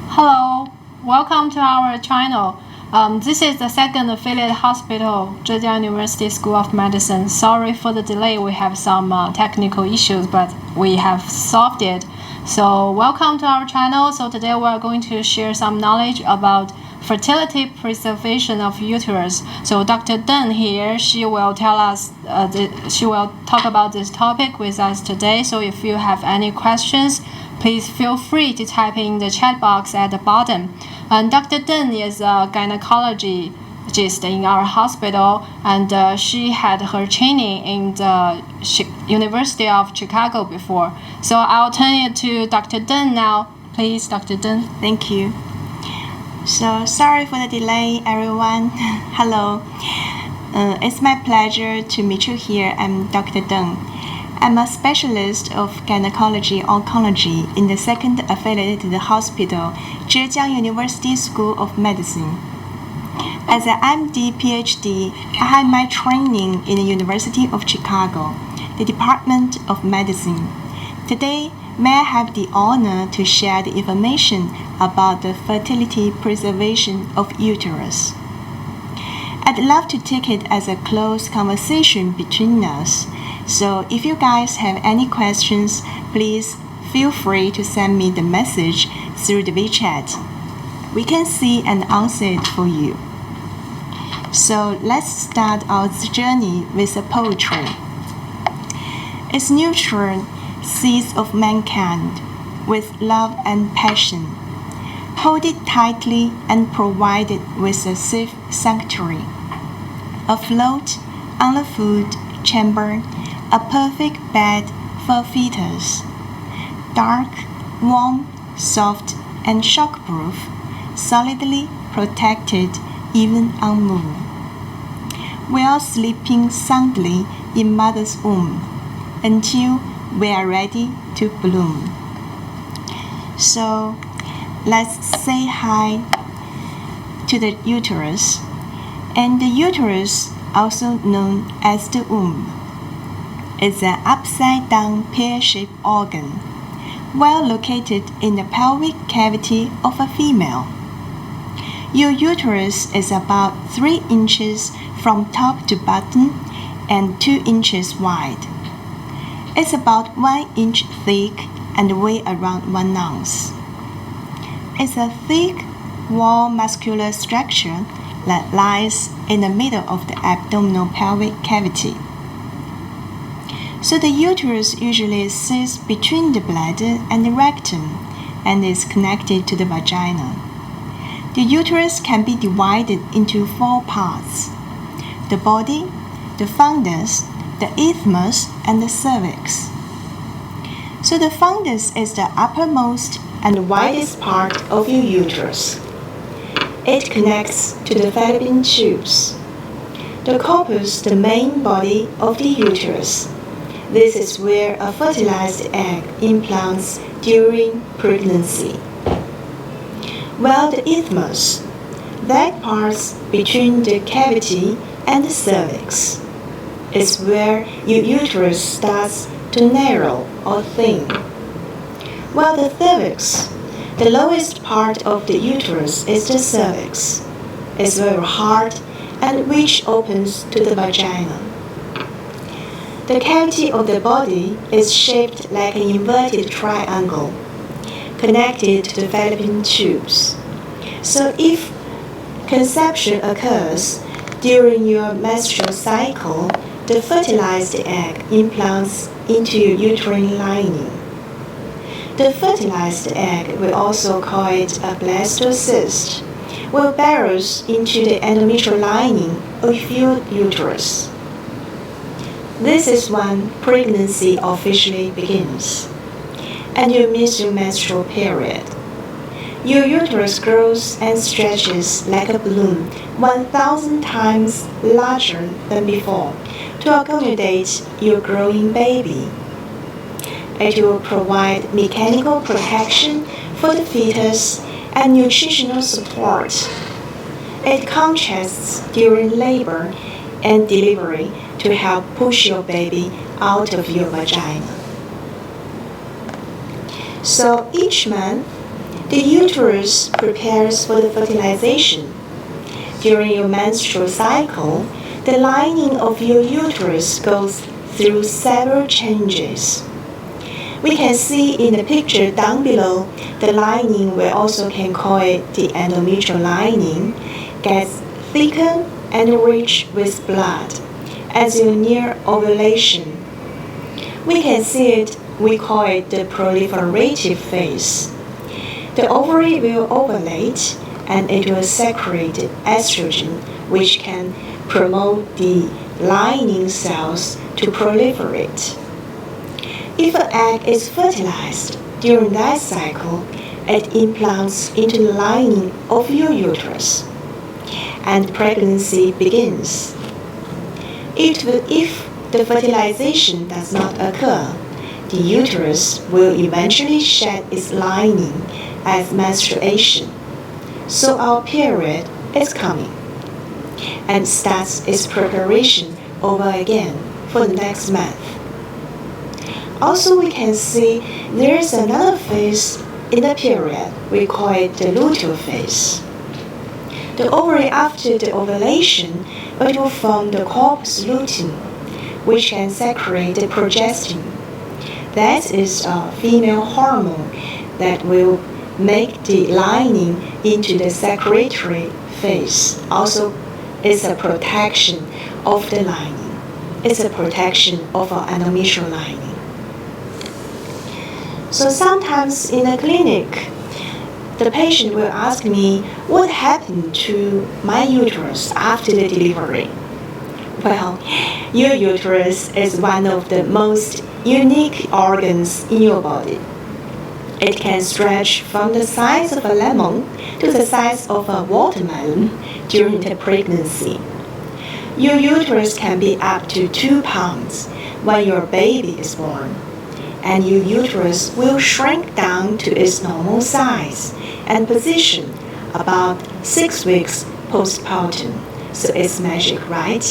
Hello, welcome to our channel. This is the second affiliate hospital, Zhejiang University School of Medicine. Sorry for the delay, we have some technical issues, but we have solved it. So welcome to our channel. So today we are going to share some knowledge about fertility preservation of uterus. So Dr. Deng here, she will tell us, she will talk about this topic with us today. So if you have any questions, please feel free to type in the chat box at the bottom. And Dr. Deng is a gynecologist in our hospital, and she had her training in the University of Chicago before. So I'll turn it to Dr. Deng now. Please, Dr. Deng. Thank you. So sorry for the delay, everyone. Hello. It's my pleasure to meet you here. I'm Dr. Deng. I'm a specialist of gynecology oncology in the second affiliated hospital, Zhejiang University School of Medicine. As an MD PhD, I had my training in the University of Chicago, the Department of Medicine. Today, may I have the honor to share the information about the fertility preservation of uterus. I'd love to take it as a close conversation between us. So if you guys have any questions, please feel free to send me the message through the WeChat. We can see and answer it for you. So let's start our journey with a poetry. It's nurtured seeds of mankind with love and passion. Hold it tightly and provide it with a safe sanctuary. Afloat on the food chamber, a perfect bed for fetus. Dark, warm, soft, and shockproof, solidly protected even on move. We are sleeping soundly in mother's womb until we are ready to bloom. So let's say hi to the uterus. And the uterus, also known as the womb, is an upside-down pear-shaped organ, well located in the pelvic cavity of a female. Your uterus is about 3 inches from top to bottom and 2 inches wide. It's about 1 inch thick and weighs around 1 ounce. It's a thick wall muscular structure that lies in the middle of the abdominal pelvic cavity. So the uterus usually sits between the bladder and the rectum and is connected to the vagina. The uterus can be divided into 4 parts: the body, the fundus, the isthmus, and the cervix. So the fundus is the uppermost and widest part of your uterus. It connects to the fallopian tubes. The corpus, the main body of the uterus. This is where a fertilized egg implants during pregnancy. While the isthmus, that part between the cavity and the cervix, is where your uterus starts to narrow or thin. While the cervix, the lowest part of the uterus is the cervix, is very hard and which opens to the vagina. The cavity of the body is shaped like an inverted triangle, connected to the fallopian tubes. So if conception occurs during your menstrual cycle, the fertilized egg implants into your uterine lining. The fertilized egg, we also call it a blastocyst, will burrows into the endometrial lining of your uterus. This is when pregnancy officially begins, and you miss your menstrual period. Your uterus grows and stretches like a balloon 1,000 times larger than before to accommodate your growing baby. It will provide mechanical protection for the fetus and nutritional support. It contracts during labor and delivery to help push your baby out of your vagina. So each month, the uterus prepares for the fertilization. During your menstrual cycle, the lining of your uterus goes through several changes. We can see in the picture down below, the lining, we also can call it the endometrial lining, gets thicker and rich with blood as you near ovulation. We can see it, we call it the proliferative phase. The ovary will ovulate and it will secrete estrogen, which can promote the lining cells to proliferate. If an egg is fertilized during that cycle, it implants into the lining of your uterus, and pregnancy begins. If the fertilization does not occur, the uterus will eventually shed its lining as menstruation. So our period is coming and starts its preparation over again for the next month. Also, we can see there is another phase in the period. We call it the luteal phase. The ovary after the ovulation, it will form the corpus luteum, which can secrete the progesterone. That is a female hormone that will make the lining into the secretory phase. Also, it's a protection of the lining. It's a protection of our endometrial lining. So sometimes in the clinic, the patient will ask me, what happened to my uterus after the delivery? Well, your uterus is one of the most unique organs in your body. It can stretch from the size of a lemon to the size of a watermelon during the pregnancy. Your uterus can be up to 2 pounds when your baby is born, and your uterus will shrink down to its normal size and position about 6 weeks postpartum. So it's magic, right?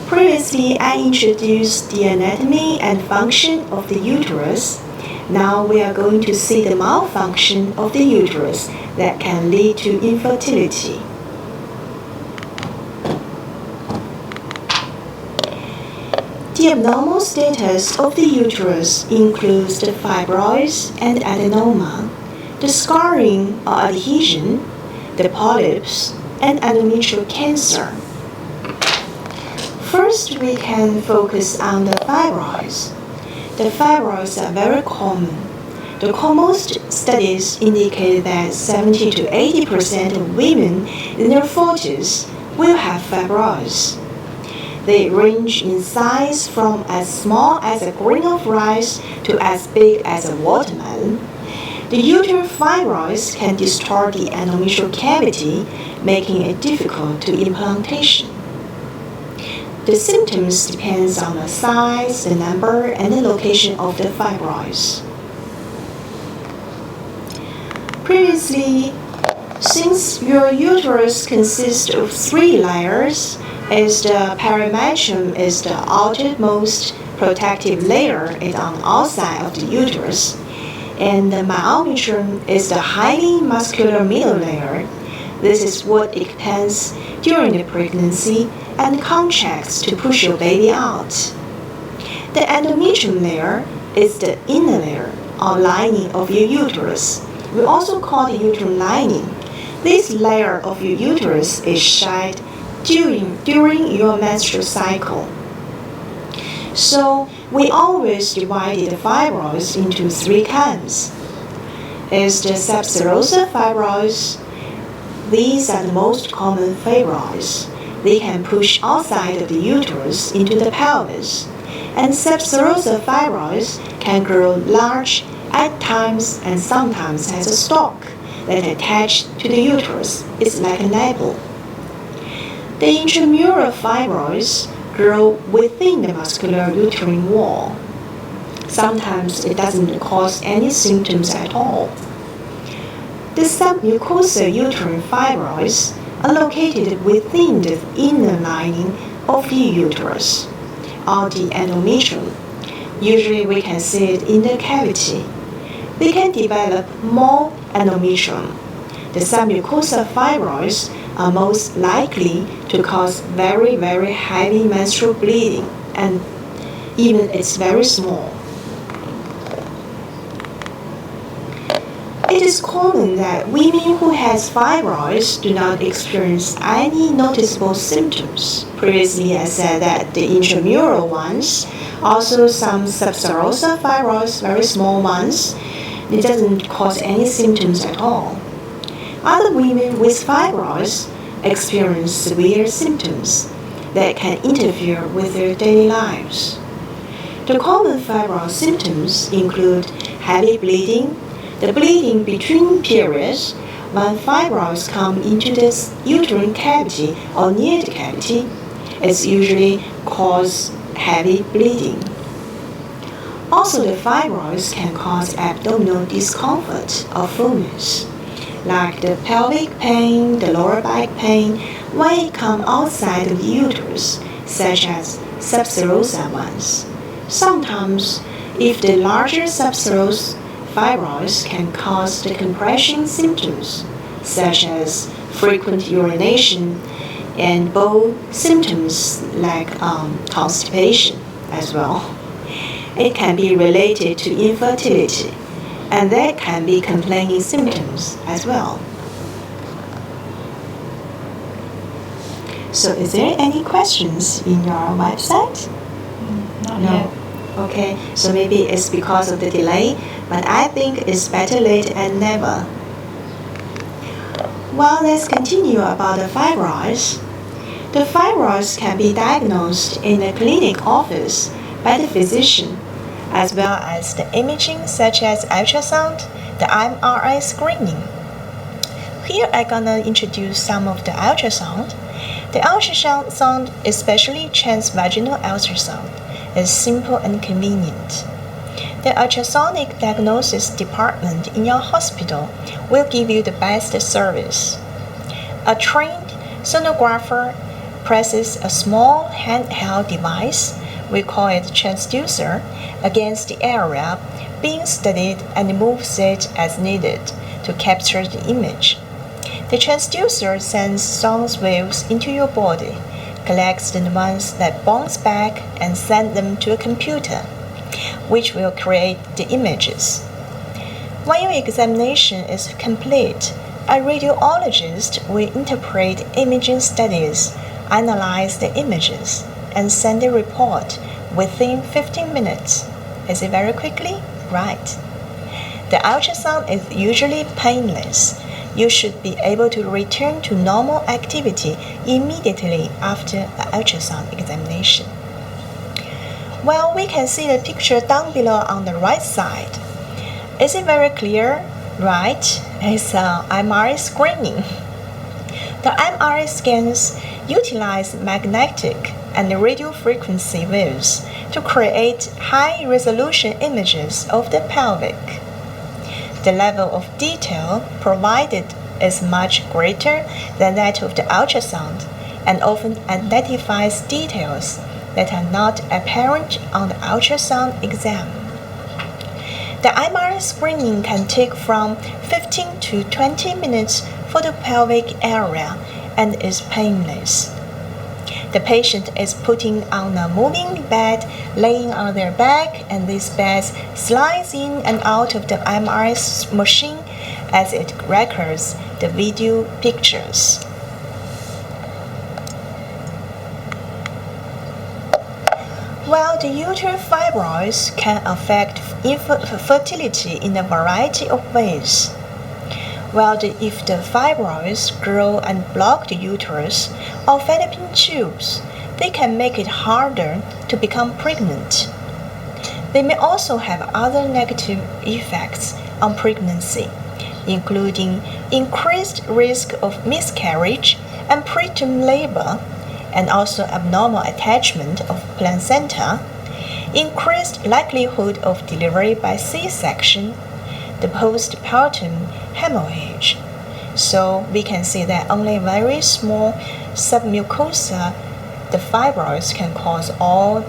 Previously, I introduced the anatomy and function of the uterus. Now we are going to see the malfunction of the uterus that can lead to infertility. The abnormal status of the uterus includes the fibroids and adenoma, the scarring or adhesion, the polyps, and endometrial cancer. First, we can focus on the fibroids. The fibroids are very common. The most studies indicate that 70 to 80% of women in their 40s will have fibroids. They range in size from as small as a grain of rice to as big as a watermelon. The uterine fibroids can distort the endometrial cavity, making it difficult to implantation. The symptoms depend on the size, the number, and the location of the fibroids. Previously, since your uterus consists of 3 layers, as the perimetrium is the outermost protective layer is on the outside of the uterus, and the myometrium is the highly muscular middle layer. This is what expands during the pregnancy and contracts to push your baby out. The endometrium layer is the inner layer or lining of your uterus. We also call the uterine lining. This layer of your uterus is shed during your menstrual cycle. So we always divide the fibroids into 3 kinds. Is the subserosa fibroids. These are the most common fibroids. They can push outside of the uterus into the pelvis, and subserosa fibroids can grow large at times and sometimes has a stalk that attached to the uterus. It's like an apple. The intramural fibroids grow within the muscular uterine wall. Sometimes it doesn't cause any symptoms at all. The submucosal uterine fibroids are located within the inner lining of the uterus, or the endometrium. Usually we can see it in the cavity. They can develop mole and omission. The submucosal fibroids are most likely to cause very, very heavy menstrual bleeding, and even it's very small. It is common that women who has fibroids do not experience any noticeable symptoms. Previously, I said that the intramural ones, also some subserosal fibroids, very small ones, it doesn't cause any symptoms at all. Other women with fibroids experience severe symptoms that can interfere with their daily lives. The common fibroid symptoms include heavy bleeding, the bleeding between periods when fibroids come into the uterine cavity or near the cavity. It's usually cause heavy bleeding. Also, the fibroids can cause abdominal discomfort or fullness, like the pelvic pain, the lower back pain, when it comes outside of the uterus, such as subserosal ones. Sometimes, if the larger subserosal fibroids can cause the compression symptoms, such as frequent urination and bowel symptoms like constipation as well. It can be related to infertility, and that can be complaining symptoms as well. So is there any questions in your website? Not yet. Okay, so maybe it's because of the delay, but I think it's better late than never. Well, let's continue about the fibroids. The fibroids can be diagnosed in the clinic office by the physician, as well as the imaging such as ultrasound, the MRI screening. Here I'm gonna introduce some of the ultrasound. The ultrasound, especially transvaginal ultrasound, is simple and convenient. The ultrasonic diagnosis department in your hospital will give you the best service. A trained sonographer presses a small handheld device, we call it transducer, against the area being studied and moves it as needed to capture the image. The transducer sends sound waves into your body, collects the ones that bounce back and send them to a computer, which will create the images. When your examination is complete, a radiologist will interpret imaging studies, analyze the images, and send a report within 15 minutes. Is it very quickly? Right. The ultrasound is usually painless. You should be able to return to normal activity immediately after the ultrasound examination. Well, we can see the picture down below on the right side. Is it very clear? Right, it's MRI screening. The MRI scans utilize magnetic and radio frequency waves to create high-resolution images of the pelvic. The level of detail provided is much greater than that of the ultrasound and often identifies details that are not apparent on the ultrasound exam. The MRI screening can take from 15 to 20 minutes for the pelvic area and is painless. The patient is putting on a moving bed, laying on their back, and this bed slides in and out of the MRI machine as it records the video pictures. Well, the uterine fibroids can affect fertility in a variety of ways. Well, if the fibroids grow and block the uterus or fallopian tubes, they can make it harder to become pregnant. They may also have other negative effects on pregnancy, including increased risk of miscarriage and preterm labor, and also abnormal attachment of placenta, increased likelihood of delivery by C-section, the postpartum hemorrhage. So we can see that only very small submucosa, the fibroids, can cause all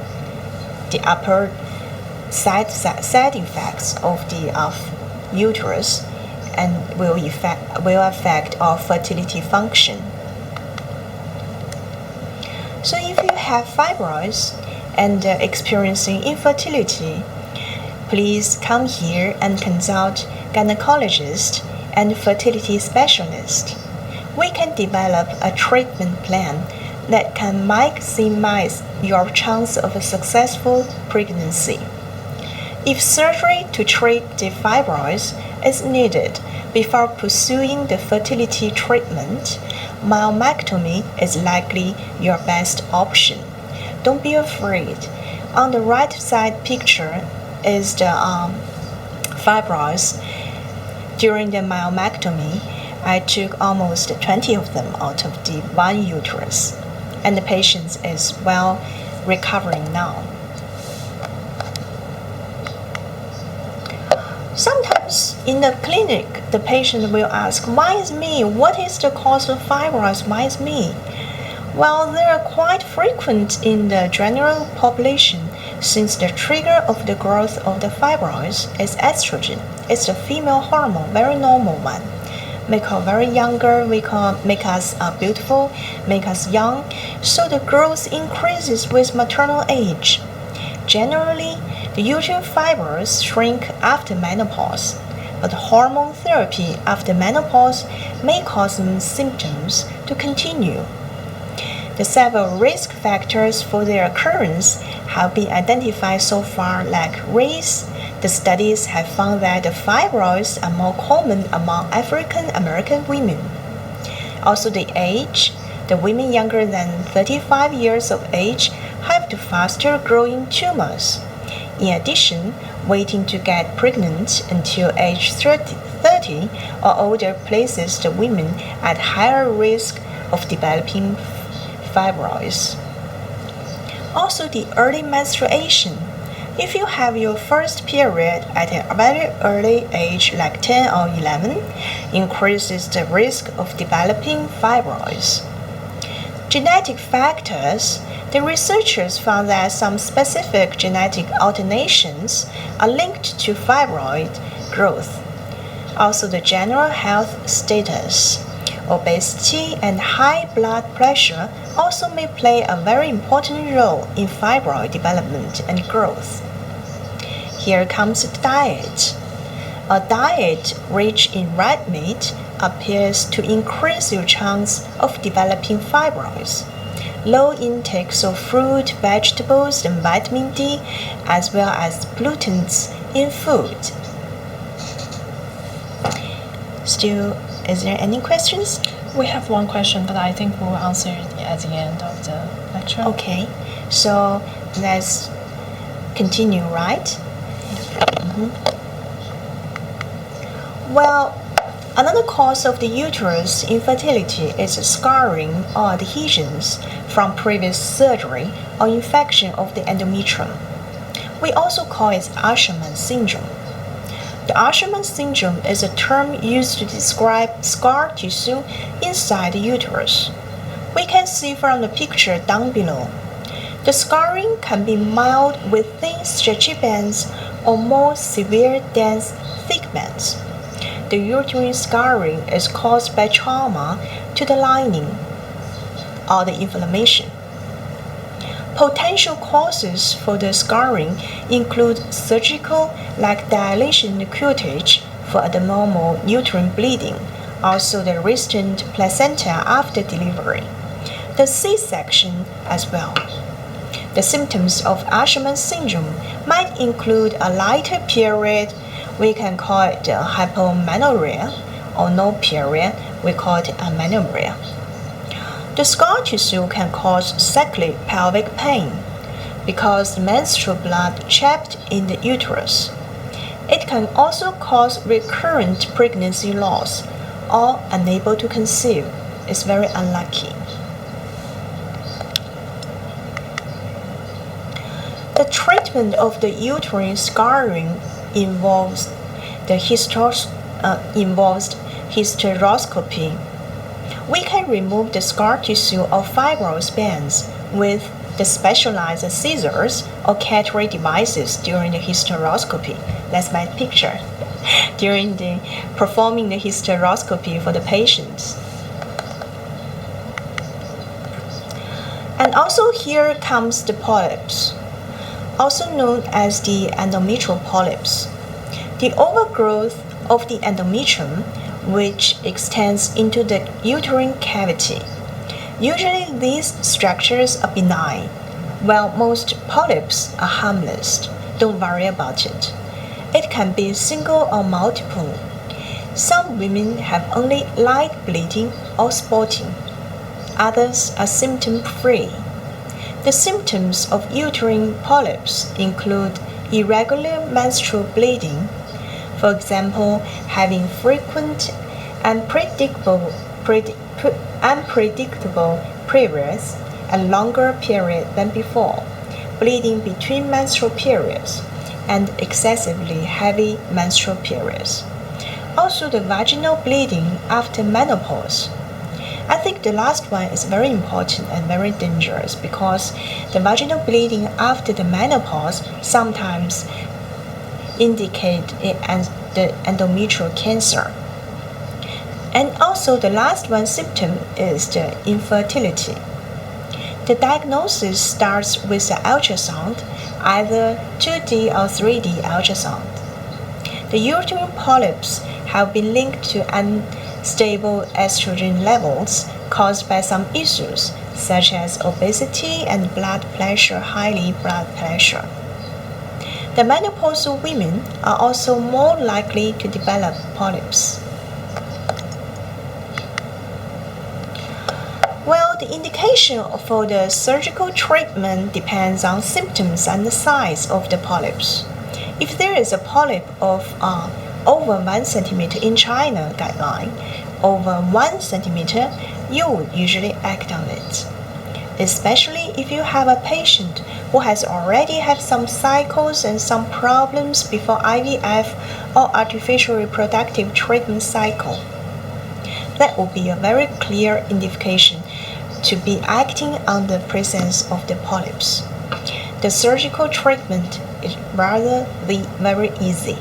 the upper side effects of the uterus and will affect our fertility function. So if you have fibroids and experiencing infertility, please come here and consult gynecologist and fertility specialist. We can develop a treatment plan that can maximize your chance of a successful pregnancy. If surgery to treat the fibroids is needed before pursuing the fertility treatment, myomectomy is likely your best option. Don't be afraid. On the right side picture is the fibroids. During the myomectomy, I took almost 20 of them out of the one uterus, and the patient is well recovering now. Sometimes in the clinic, the patient will ask, why is me? What is the cause of fibroids? Why is me? Well, they are quite frequent in the general population since the trigger of the growth of the fibroids is estrogen. It's a female hormone, very normal one. Make us very younger, make us beautiful, make us young, so the growth increases with maternal age. Generally, the uterine fibers shrink after menopause, but hormone therapy after menopause may cause symptoms to continue. The several risk factors for their occurrence have been identified so far, like race. The studies have found that the fibroids are more common among African American women. Also the age. The women younger than 35 years of age have the faster growing tumors. In addition, waiting to get pregnant until age 30 or older places the women at higher risk of developing fibroids. Also, the early menstruation. If you have your first period at a very early age, like 10 or 11, increases the risk of developing fibroids. Genetic factors. The researchers found that some specific genetic alterations are linked to fibroid growth. Also, the general health status. Obesity and high blood pressure also may play a very important role in fibroid development and growth. Here comes the diet. A diet rich in red meat appears to increase your chance of developing fibroids. Low intakes of fruit, vegetables, and vitamin D, as well as pollutants in food. Still, is there any questions? We have one question, but I think we'll answer it at the end of the lecture. Okay, so let's continue, right? Well, another cause of the uterus infertility is scarring or adhesions from previous surgery or infection of the endometrium. We also call it Asherman syndrome. The Asherman syndrome is a term used to describe scar tissue inside the uterus. We can see from the picture down below. The scarring can be mild with thin stretchy bands or more severe dense thick bands. The uterine scarring is caused by trauma to the lining or the inflammation. Potential causes for the scarring include surgical, like dilation in the curettage for abnormal uterine bleeding, also the recent placenta after delivery, the C-section as well. The symptoms of Asherman syndrome might include a lighter period, we can call it hypomenorrhea, or no period, we call it amenorrhea. The scar tissue can cause cyclic pelvic pain because the menstrual blood trapped in the uterus. It can also cause recurrent pregnancy loss or unable to conceive. It's very unlucky. The treatment of the uterine scarring involves hysteroscopy. We can remove the scar tissue or fibrous bands with the specialized scissors or cutlery devices during the hysteroscopy. That's my picture. During performing the hysteroscopy for the patients. And also here comes the polyps, also known as the endometrial polyps. The overgrowth of the endometrium, which extends into the uterine cavity. Usually these structures are benign, while most polyps are harmless. Don't worry about it. It can be single or multiple. Some women have only light bleeding or spotting. Others are symptom-free. The symptoms of uterine polyps include irregular menstrual bleeding, for example, having frequent unpredictable periods and longer period than before, bleeding between menstrual periods, and excessively heavy menstrual periods. Also the vaginal bleeding after menopause. I think the last one is very important and very dangerous because the vaginal bleeding after the menopause sometimes indicate the endometrial cancer. And also the last one symptom is the infertility. The diagnosis starts with the ultrasound, either 2D or 3D ultrasound. The uterine polyps have been linked to unstable estrogen levels caused by some issues such as obesity and high blood pressure. The menopausal women are also more likely to develop polyps. Well, the indication for the surgical treatment depends on symptoms and the size of the polyps. If there is a polyp of over 1 centimeter in China guideline, over 1 centimeter, you would usually act on it. Especially if you have a patient who has already had some cycles and some problems before IVF or artificial reproductive treatment cycle. That would be a very clear indication to be acting on the presence of the polyps. The surgical treatment is rather very easy.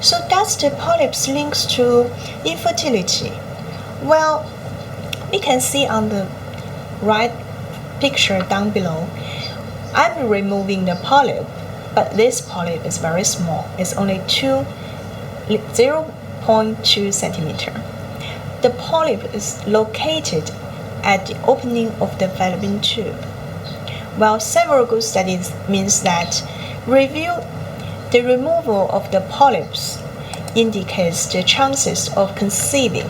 So does the polyps links to infertility? Well, we can see on the right picture down below. I'm removing the polyp, but this polyp is very small. It's only 0.2 centimeter. The polyp is located at the opening of the fallopian tube. While several good studies means that the removal of the polyps indicates the chances of conceiving,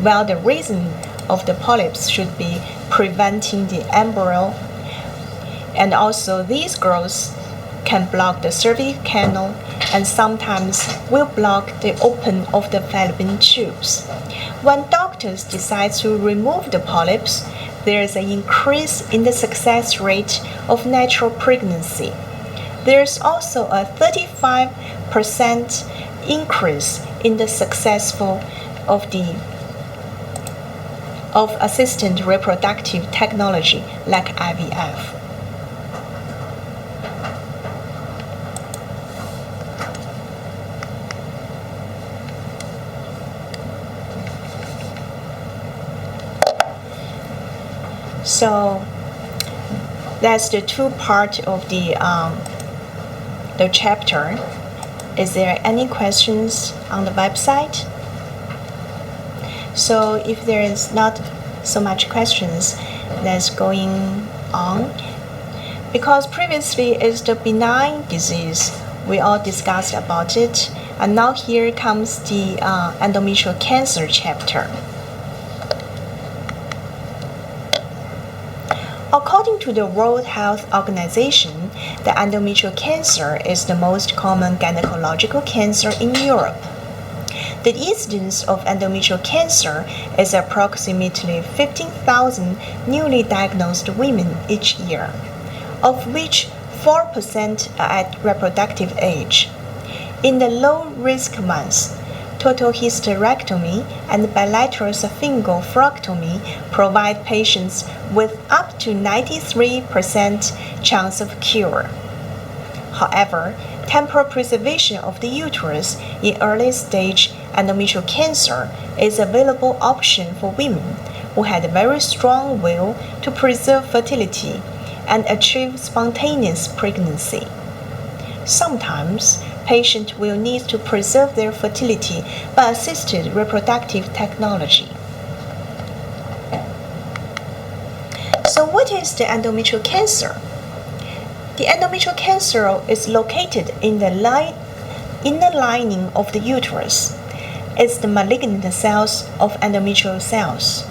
while the reason of the polyps should be preventing the embryo, and also these growths can block the cervical canal and sometimes will block the open of the fallopian tubes. When doctors decide to remove the polyps, there is an increase in the success rate of natural pregnancy. There is also a 35% increase in the successful of assisted reproductive technology like IVF. So that's the two part of the chapter. Is there any questions on the website? So if there is not so much questions, let's going on. Because previously is the benign disease, we all discussed about it, and now here comes the endometrial cancer chapter. According to the World Health Organization, the endometrial cancer is the most common gynecological cancer in Europe. The incidence of endometrial cancer is approximately 15,000 newly diagnosed women each year, of which 4% are at reproductive age. In the low-risk ones, total hysterectomy, and bilateral saphengophrectomy provide patients with up to 93% chance of cure. However, temporal preservation of the uterus in early stage endometrial cancer is an available option for women who had a very strong will to preserve fertility and achieve spontaneous pregnancy. Sometimes, patients will need to preserve their fertility by assisted reproductive technology. So what is the endometrial cancer? The endometrial cancer is located in the inner lining of the uterus. It's the malignant cells of endometrial cells.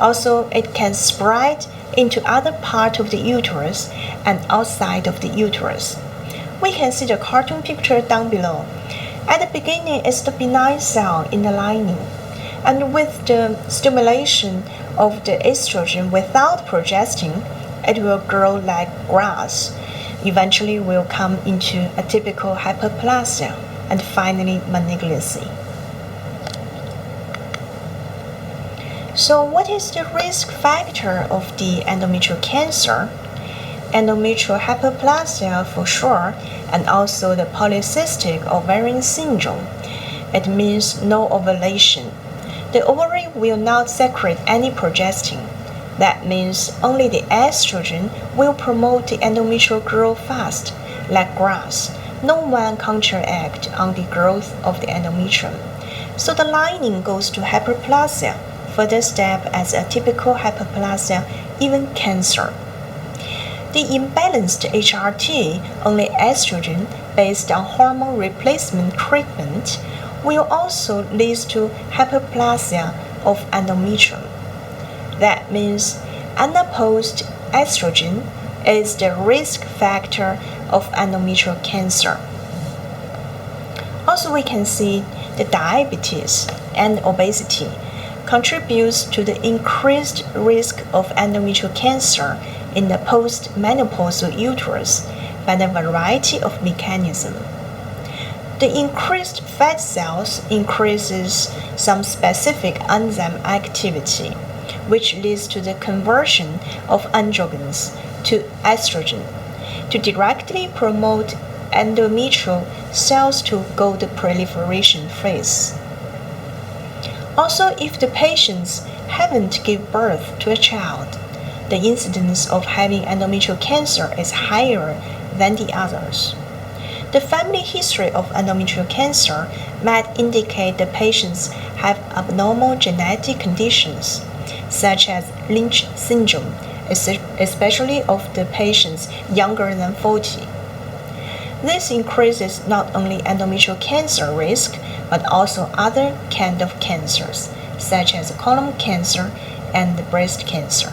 Also, it can spread into other parts of the uterus and outside of the uterus. We can see the cartoon picture down below. At the beginning, it's the benign cell in the lining, and with the stimulation of the estrogen without progestin, it will grow like grass. Eventually will come into a typical hyperplasia and finally malignancy. So what is the risk factor of the endometrial cancer? Endometrial hyperplasia for sure, and also the polycystic ovarian syndrome. It means no ovulation. The ovary will not secrete any progestin. That means only the estrogen will promote the endometrial growth fast, like grass. No one counteract on the growth of the endometrium. So the lining goes to hyperplasia, further step as a typical hyperplasia, even cancer. The imbalanced HRT, only estrogen, based on hormone replacement treatment, will also lead to hyperplasia of endometrium. That means unopposed estrogen is the risk factor of endometrial cancer. Also, we can see the diabetes and obesity contributes to the increased risk of endometrial cancer in the post-menopausal uterus by a variety of mechanisms. The increased fat cells increases some specific enzyme activity, which leads to the conversion of androgens to estrogen to directly promote endometrial cells to go the proliferation phase. Also, if the patients haven't given birth to a child, the incidence of having endometrial cancer is higher than the others. The family history of endometrial cancer might indicate the patients have abnormal genetic conditions, such as Lynch syndrome, especially of the patients younger than 40. This increases not only endometrial cancer risk, but also other kinds of cancers, such as colon cancer and breast cancer.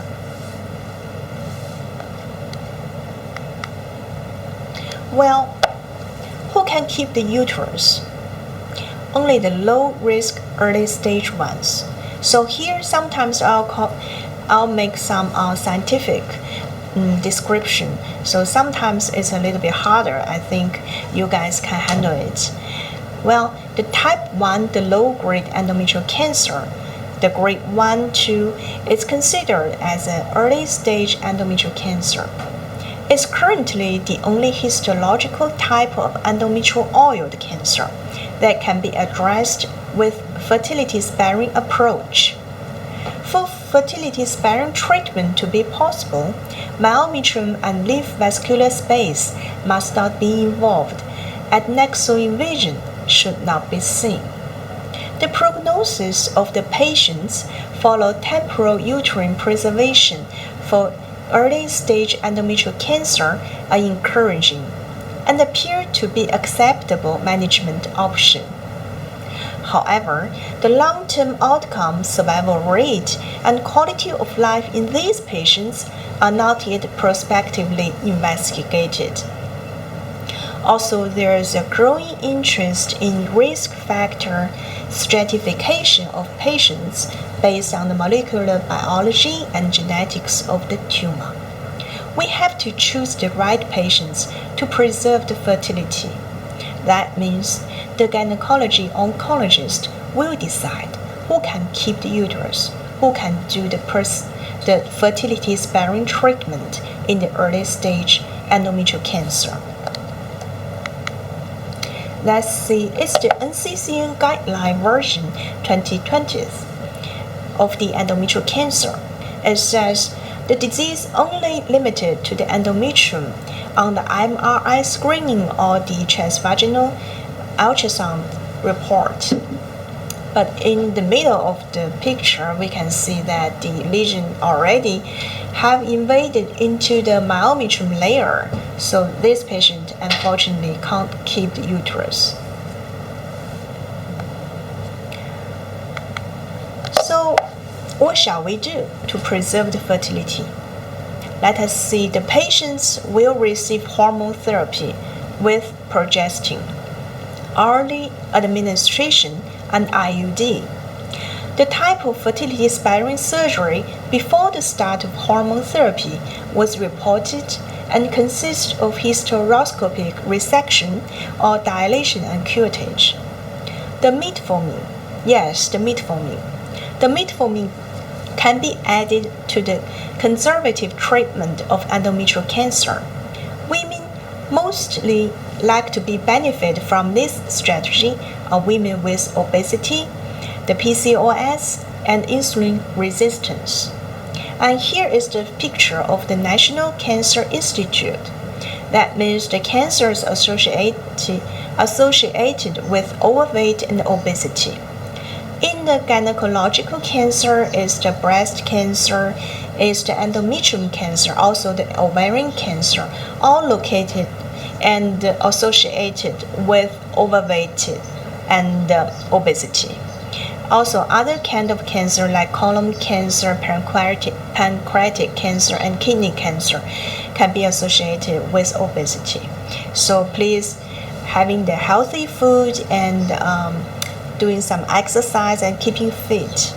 Well, who can keep the uterus? Only the low-risk early-stage ones. So here, sometimes I'll make some scientific description. So sometimes it's a little bit harder. I think you guys can handle it. Well, the type 1, the low-grade endometrial cancer, the grade 1, 2 is considered as an early-stage endometrial cancer. It's currently the only histological type of endometrial oiled cancer that can be addressed with fertility-sparing approach. For fertility-sparing treatment to be possible, myometrium and lymph vascular space must not be involved, and nexal invasion should not be seen. The prognosis of the patients follow temporal uterine preservation for early-stage endometrial cancer are encouraging and appear to be acceptable management option. However, the long-term outcome, survival rate, and quality of life in these patients are not yet prospectively investigated. Also, there is a growing interest in risk factor stratification of patients based on the molecular biology and genetics of the tumor. We have to choose the right patients to preserve the fertility. That means the gynecology oncologist will decide who can keep the uterus, who can do the fertility-sparing treatment in the early stage endometrial cancer. Let's see, it's the NCCN guideline version 2020 of the endometrial cancer. It says the disease only limited to the endometrium on the MRI screening or the transvaginal ultrasound report. But in the middle of the picture, we can see that the lesion already have invaded into the myometrium layer, so this patient unfortunately can't keep the uterus. So what shall we do to preserve the fertility? Let us see, the patients will receive hormone therapy with progestin, early administration, and IUD. The type of fertility-sparing surgery before the start of hormone therapy was reported and consists of hysteroscopic resection or dilation and curettage. The metformin, yes, the metformin. The metformin can be added to the conservative treatment of endometrial cancer. Women mostly like to benefit from this strategy are women with obesity, the PCOS, and insulin resistance. And here is the picture of the National Cancer Institute. That means the cancers associated with overweight and obesity. In the gynecological cancer is the breast cancer, is the endometrium cancer, also the ovarian cancer, all located and associated with overweight and obesity. Also, other kind of cancer like colon cancer, pancreatic cancer, and kidney cancer can be associated with obesity. So please, having the healthy food and doing some exercise and keeping fit.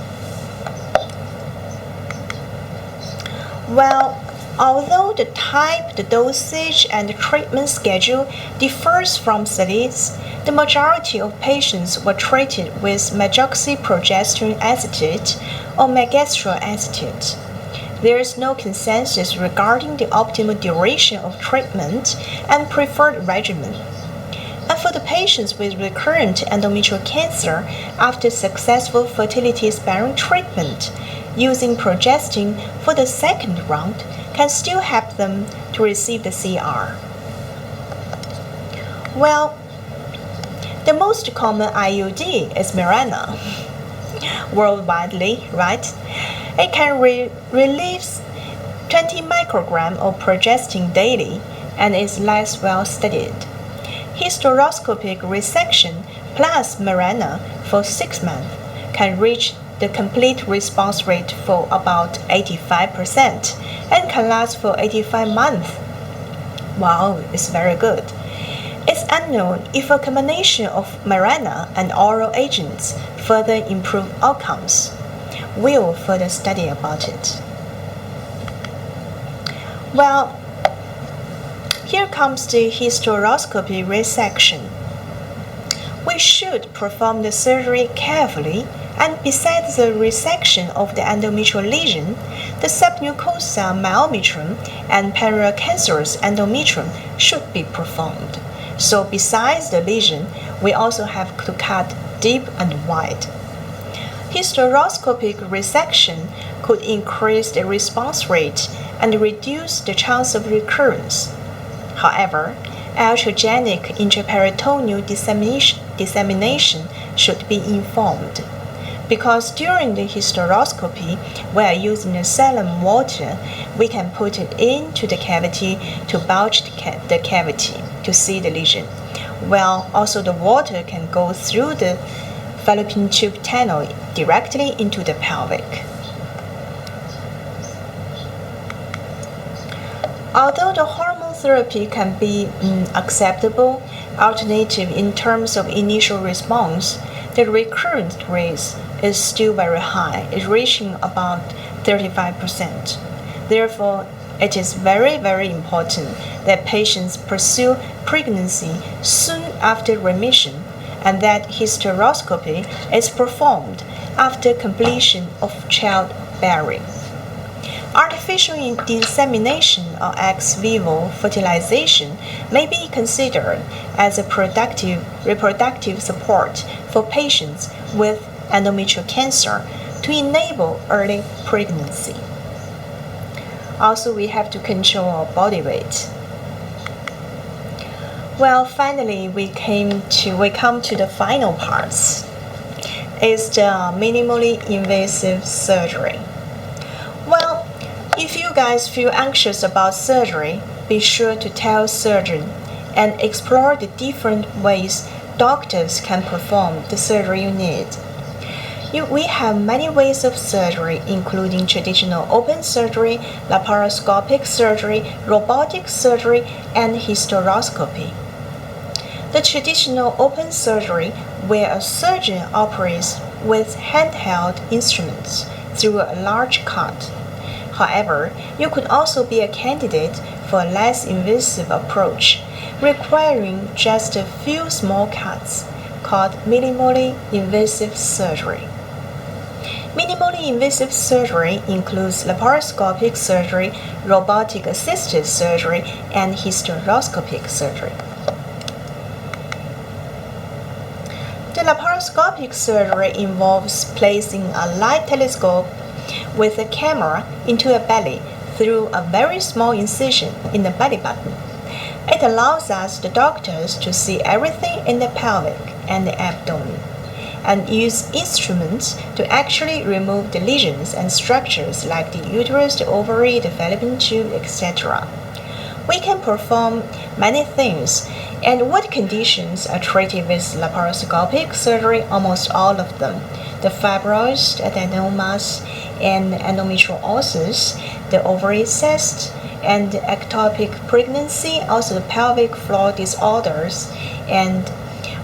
Well, although the type, the dosage, and the treatment schedule differs from studies, the majority of patients were treated with methoxyprogesterone acetate or megestrol acetate. There is no consensus regarding the optimal duration of treatment and preferred regimen. And for the patients with recurrent endometrial cancer after successful fertility-sparing treatment, using progestin for the second round can still help them to receive the CR. Well, the most common IUD is Mirena, worldwide, right? It can release 20 micrograms of progestin daily and is less well studied. Hysteroscopic resection plus Mirena for 6 months can reach the complete response rate for about 85% and can last for 85 months. Wow, it's very good. It's unknown if a combination of Mirena and oral agents further improve outcomes. We'll further study about it. Well, here comes the hysteroscopy resection. We should perform the surgery carefully, and besides the resection of the endometrial lesion, the submucosal myometrium and pericancerous endometrium should be performed. So besides the lesion, we also have to cut deep and wide. Hysteroscopic resection could increase the response rate and reduce the chance of recurrence. However, iatrogenic intraperitoneal dissemination should be informed. Because during the hysteroscopy, we are using the saline water, we can put it into the cavity to bulge the cavity to see the lesion. Well, also the water can go through the fallopian tube tunnel directly into the pelvic. Although the hormone therapy can be acceptable alternative in terms of initial response, the recurrence rate is still very high, it's reaching about 35%. Therefore, it is very, very important that patients pursue pregnancy soon after remission and that hysteroscopy is performed after completion of childbearing. Artificial insemination or ex vivo fertilization may be considered as a productive reproductive support for patients with endometrial cancer to enable early pregnancy. Also, we have to control our body weight. Well, finally, we come to the final parts. It's the minimally invasive surgery. Well, if you guys feel anxious about surgery, be sure to tell surgeon and explore the different ways doctors can perform the surgery you need. We have many ways of surgery, including traditional open surgery, laparoscopic surgery, robotic surgery, and hysteroscopy. The traditional open surgery, where a surgeon operates with handheld instruments through a large cut. However, you could also be a candidate for a less invasive approach, requiring just a few small cuts, called minimally invasive surgery. Minimally invasive surgery includes laparoscopic surgery, robotic assisted surgery, and hysteroscopic surgery. The laparoscopic surgery involves placing a light telescope with a camera into a belly through a very small incision in the belly button. It allows us, the doctors, to see everything in the pelvic and the abdomen, and use instruments to actually remove the lesions and structures like the uterus, the ovary, the fallopian tube, etc. We can perform many things, and what conditions are treated with laparoscopic surgery? Almost all of them. The fibroids, the adenomas, and endometriosis, the ovary cysts, and ectopic pregnancy, also the pelvic floor disorders, and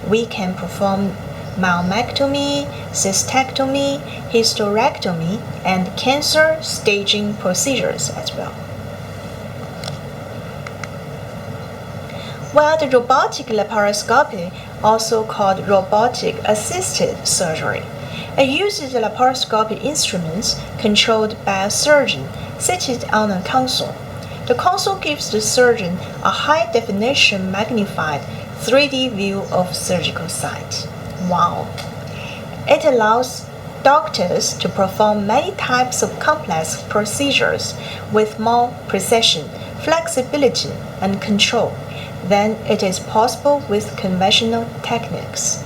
we can perform myomectomy, cystectomy, hysterectomy, and cancer staging procedures as well. While the robotic laparoscopy, also called robotic assisted surgery, it uses the laparoscopy instruments controlled by a surgeon seated on a console. The console gives the surgeon a high-definition magnified 3D view of surgical site. Wow! It allows doctors to perform many types of complex procedures with more precision, flexibility, and control than it is possible with conventional techniques.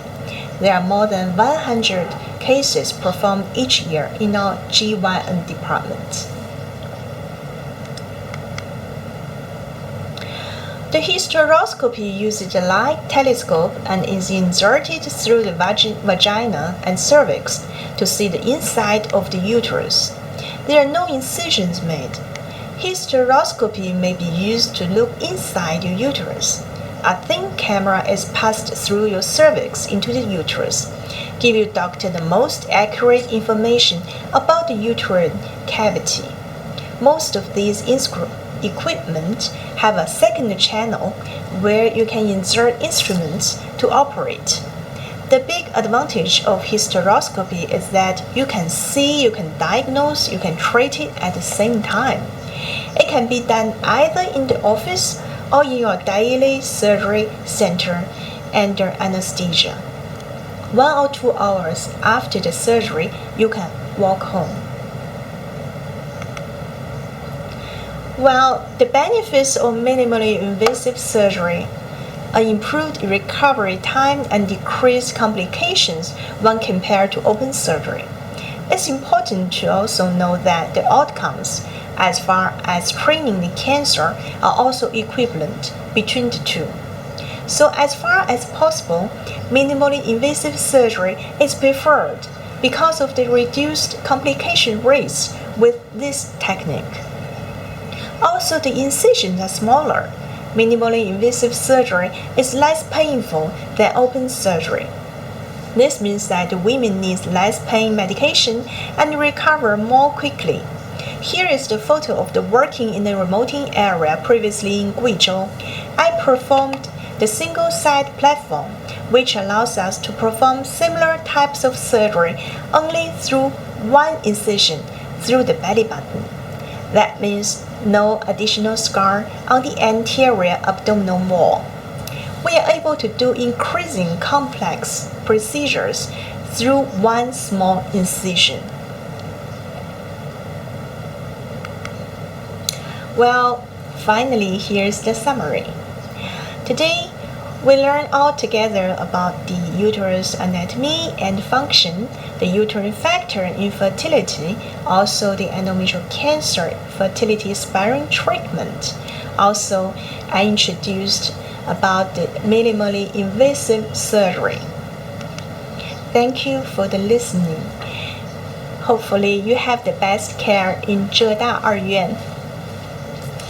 There are more than 100 cases performed each year in our GYN department. The hysteroscopy uses a light telescope and is inserted through the vagina and cervix to see the inside of the uterus. There are no incisions made. Hysteroscopy may be used to look inside your uterus. A thin camera is passed through your cervix into the uterus, give your doctor the most accurate information about the uterine cavity. Most of these equipment have a second channel where you can insert instruments to operate. The big advantage of hysteroscopy is that you can see, you can diagnose, you can treat it at the same time. It can be done either in the office or in your daily surgery center under anesthesia. 1 or 2 hours after the surgery, you can walk home. Well, the benefits of minimally invasive surgery are improved recovery time and decreased complications when compared to open surgery. It's important to also know that the outcomes, as far as treating the cancer, are also equivalent between the two. So as far as possible, minimally invasive surgery is preferred because of the reduced complication rates with this technique. Also, the incisions are smaller. Minimally invasive surgery is less painful than open surgery. This means that the women need less pain medication and recover more quickly. Here is the photo of the working in the remote area previously in Guizhou. I performed the single-site platform, which allows us to perform similar types of surgery only through one incision through the belly button. That means no additional scar on the anterior abdominal wall. We are able to do increasing complex procedures through one small incision. Well, finally, here's the summary. Today, we learned all together about the uterus anatomy and function, the uterine factor in fertility, also the endometrial cancer fertility sparing treatment. Also, I introduced about the minimally invasive surgery. Thank you for the listening. Hopefully, you have the best care in Zheda 二院.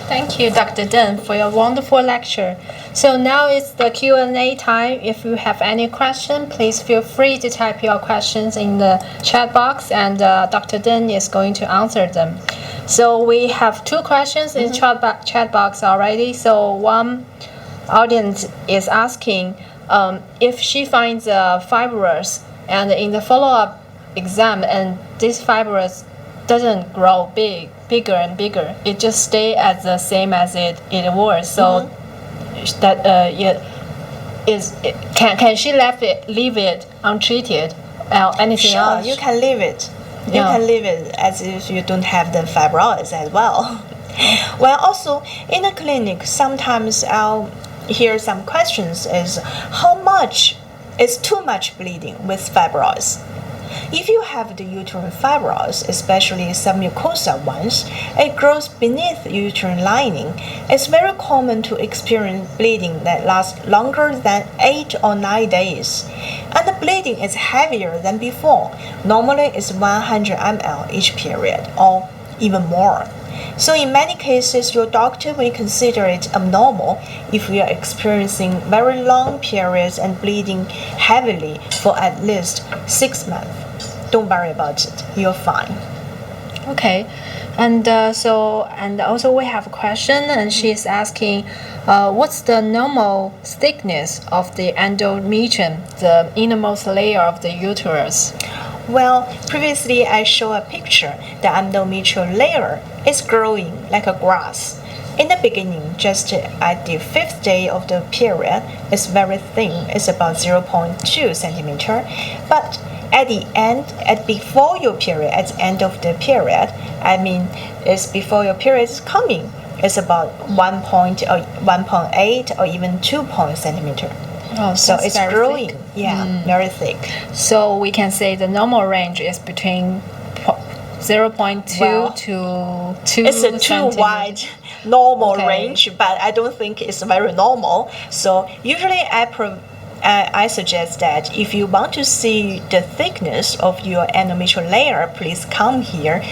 Thank you, Dr. Deng, for your wonderful lecture. So now it's the Q&A time. If you have any question, please feel free to type your questions in the chat box, and Dr. Deng is going to answer them. So we have 2 questions in chat box already. So one audience is asking if she finds fibroids, and in the follow-up exam, and this fibroids doesn't grow bigger and bigger. It just stay as the same as it was. So that can she leave it untreated? Anything else? Sure, you can leave it. You can leave it as if you don't have the fibroids as well. Well, also in the clinic, sometimes I'll hear some questions is how much is too much bleeding with fibroids? If you have the uterine fibroids, especially submucosal ones, it grows beneath the uterine lining. It's very common to experience bleeding that lasts longer than 8 or 9 days. And the bleeding is heavier than before. Normally it's 100 ml each period or even more. So in many cases, your doctor will consider it abnormal if you are experiencing very long periods and bleeding heavily for at least 6 months. Don't worry about it. You're fine. Okay, and also we have a question, and she's asking, what's the normal thickness of the endometrium, the innermost layer of the uterus? Well, previously I showed a picture. The endometrial layer is growing like a grass. In the beginning, just at the 5th day of the period, it's very thin. It's about 0.2 centimeter. But at the end, before your period, at the end of the period, I mean, it's before your period is coming, it's about 1.8 or even 2 centimeter. Oh, so it's growing. Thick. Very thick. So we can say the normal range is between 0.2 to 2 It's a too wide normal range, but I don't think it's very normal. So usually I suggest that if you want to see the thickness of your endometrial layer, please come here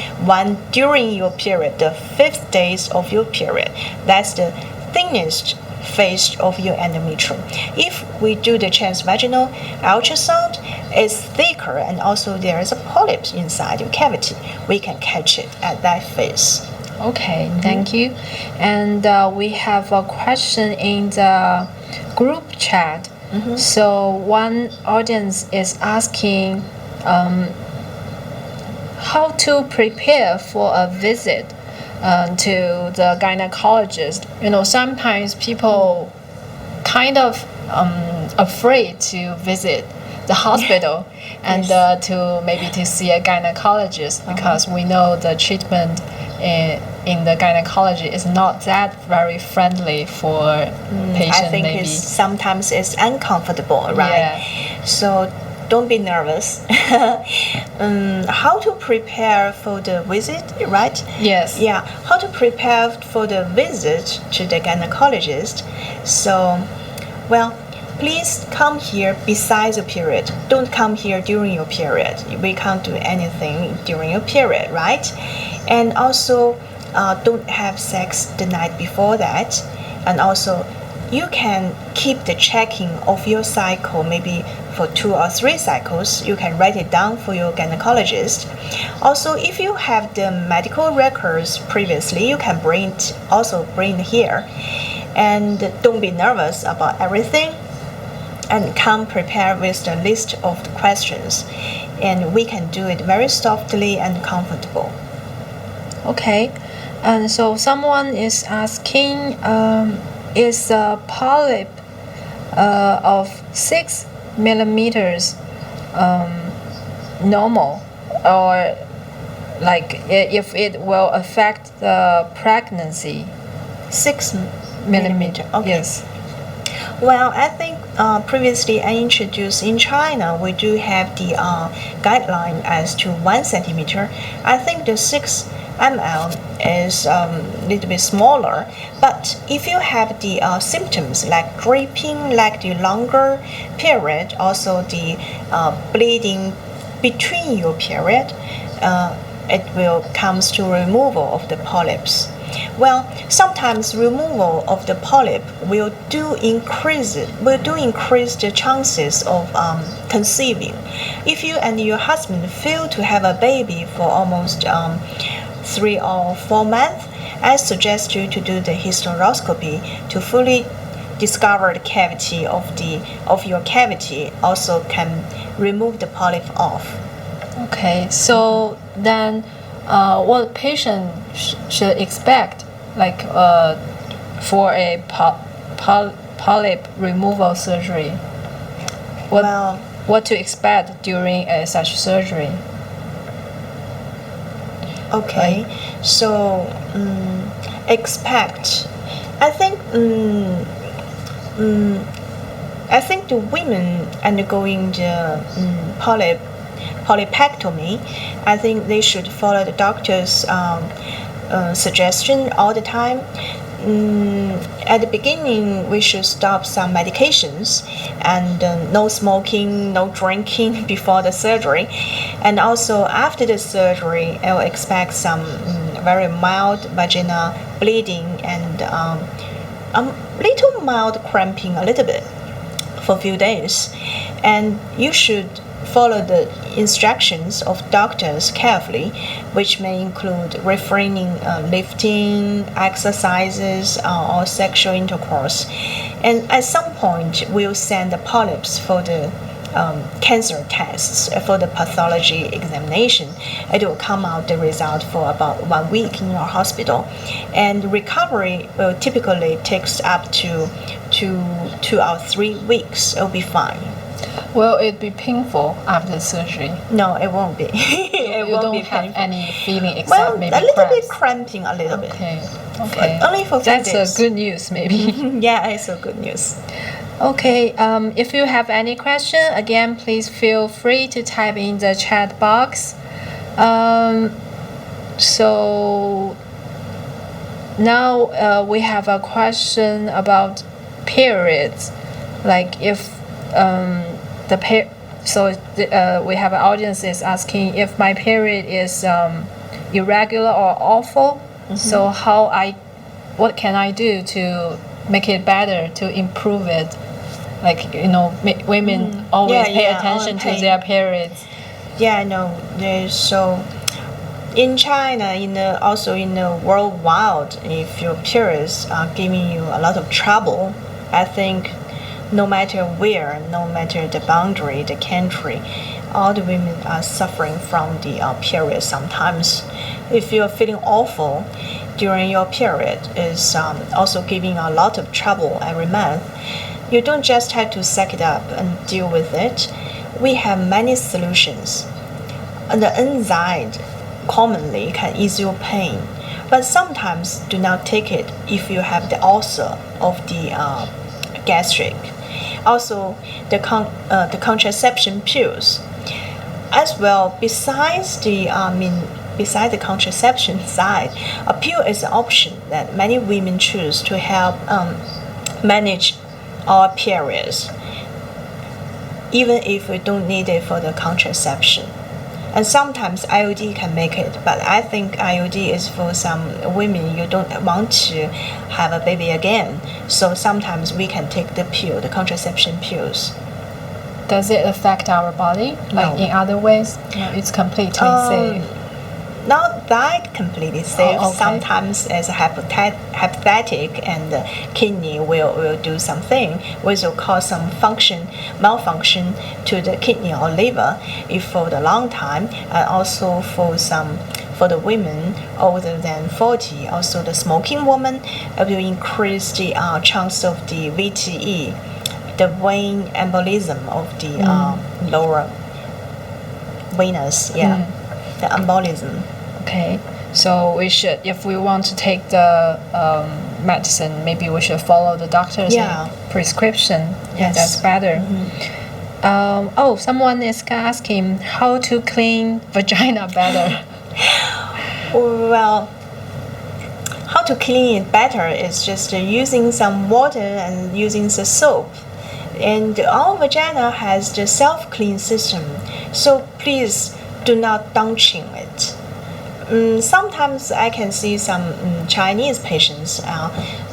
during your period, the 5th days of your period. That's the thinnest phase of your endometrium. If we do the transvaginal ultrasound, it's thicker and also there is a polyp inside your cavity. We can catch it at that phase. Okay, thank you. And we have a question in the group chat. So one audience is asking how to prepare for a visit to the gynecologist. Sometimes people kind of afraid to visit the hospital and to see a gynecologist because we know the treatment in the gynecology is not that very friendly for patients. I think sometimes it's uncomfortable, right? Yeah. So don't be nervous. How to prepare for the visit, right? Yes. Yeah, how to prepare for the visit to the gynecologist. So, well, please come here besides your period. Don't come here during your period. We can't do anything during your period, right? And also, don't have sex the night before that. And also, you can keep the checking of your cycle, maybe for 2 or 3 cycles. You can write it down for your gynecologist. Also, if you have the medical records previously, you can bring it here. And don't be nervous about everything, and come prepared with the list of the questions, and we can do it very softly and comfortable. Okay, and so someone is asking, is a polyp of 6 millimeters normal, or like if it will affect the pregnancy? 6 millimeter. Okay. Yes. Well, I think previously I introduced in China, we do have the guideline as to 1 centimeter. I think the 6 ml is a little bit smaller, but if you have the symptoms like dripping, like the longer period, also the bleeding between your period, it will comes to removal of the polyps. Well, sometimes removal of the polyp will increase the chances of conceiving. If you and your husband fail to have a baby for almost 3 or 4 months, I suggest you to do the hysteroscopy to fully discover the cavity of your cavity. Also can remove the polyp off. Okay, so then what patient should expect, like for a polyp removal surgery? What to expect during such surgery? Okay, so expect. I think the women undergoing the polypectomy, I think they should follow the doctor's suggestion all the time. At the beginning, we should stop some medications, and no smoking, no drinking before the surgery. And also after the surgery, I will expect some very mild vaginal bleeding and little mild cramping a little bit for a few days. And you should follow the instructions of doctors carefully, which may include refraining lifting, exercises, or sexual intercourse. And at some point, we'll send the polyps for the cancer tests, for the pathology examination. It will come out the result for about 1 week in your hospital, and recovery typically takes up to 2 or 3 weeks. It'll be fine. Will it be painful after surgery? No, it won't be. You don't have any feeling except maybe a little cramps. bit cramping, a little bit. Okay. Only for 5 days. That's a good news, maybe. Yeah, it's a good news. Okay. If you have any question, again, please feel free to type in the chat box. So now we have a question about periods, like if we have an audience is asking if my period is irregular or awful. Mm-hmm. So what can I do to make it better, to improve it? Like, women always pay attention to their periods. Yeah, no. So in China, also in the worldwide, if your periods are giving you a lot of trouble, I think no matter where, no matter the boundary, the country, all the women are suffering from the period sometimes. If you're feeling awful during your period, is also giving a lot of trouble every month, you don't just have to suck it up and deal with it. We have many solutions. The enzyme commonly can ease your pain, but sometimes do not take it if you have the ulcer of the gastric. Also, the contraception pills, as well. Besides the contraception side, a pill is an option that many women choose to help manage our periods, even if we don't need it for the contraception. And sometimes IUD can make it, but I think IUD is for some women you don't want to have a baby again. So sometimes we can take the pill, the contraception pills. Does it affect our body, like in other ways? No, it's completely safe. Not that completely safe. Oh, okay. Sometimes as a hypothetic and the kidney will do something which will cause some malfunction to the kidney or liver if for the long time, and also for the women older than 40, also the smoking woman, it will increase the chance of the VTE, the vein embolism of the lower venous, the embolism. Okay, so we should, if we want to take the medicine, maybe we should follow the doctor's prescription. Yes. Yeah, that's better. Someone is asking how to clean vagina better. Well, how to clean it better is just using some water and using the soap. And our vagina has the self-clean system, so please do not douching it. Sometimes I can see some Chinese patients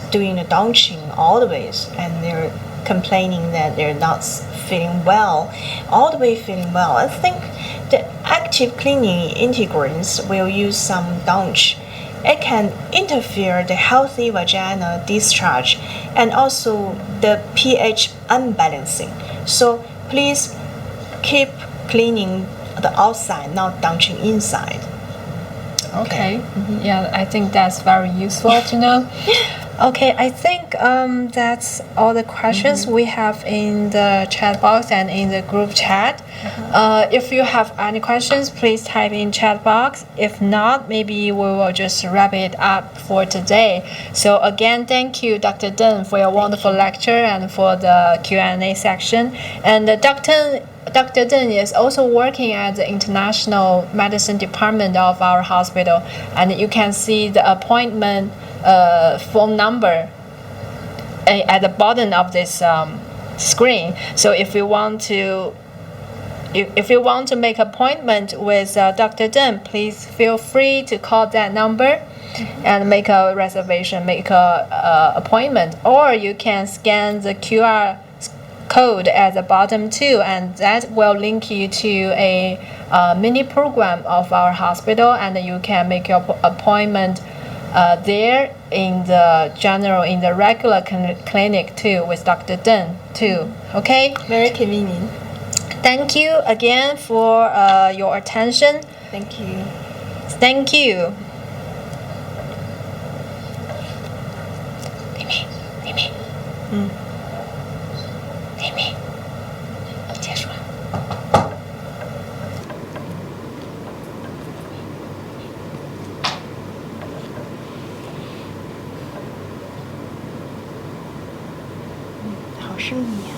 doing the douching all the way, and they're complaining that they're not feeling well, all the way feeling well. I think the active cleaning integrants will use some douche. It can interfere the healthy vaginal discharge and also the pH unbalancing. So please keep cleaning the outside, not douching inside. Okay. Yeah, I think that's very useful to know. Okay, I think that's all the questions we have in the chat box and in the group chat. If you have any questions, please type in chat box. If not, maybe we will just wrap it up for today. So again, thank you, Dr. Deng, for your wonderful lecture and for the Q&A section. And Dr. Deng is also working at the International Medicine Department of our hospital, and you can see the appointment phone number at the bottom of this screen. So if you want to make appointment with Dr. Deng, please feel free to call that number and make a reservation, make a appointment, or you can scan the QR code at the bottom too, and that will link you to a mini program of our hospital, and you can make your appointment there in the regular clinic too with Dr. Deng too. Okay? Very convenient. Thank you again for your attention. Thank you. Thank you. 妹妹，结束了。好声音呀。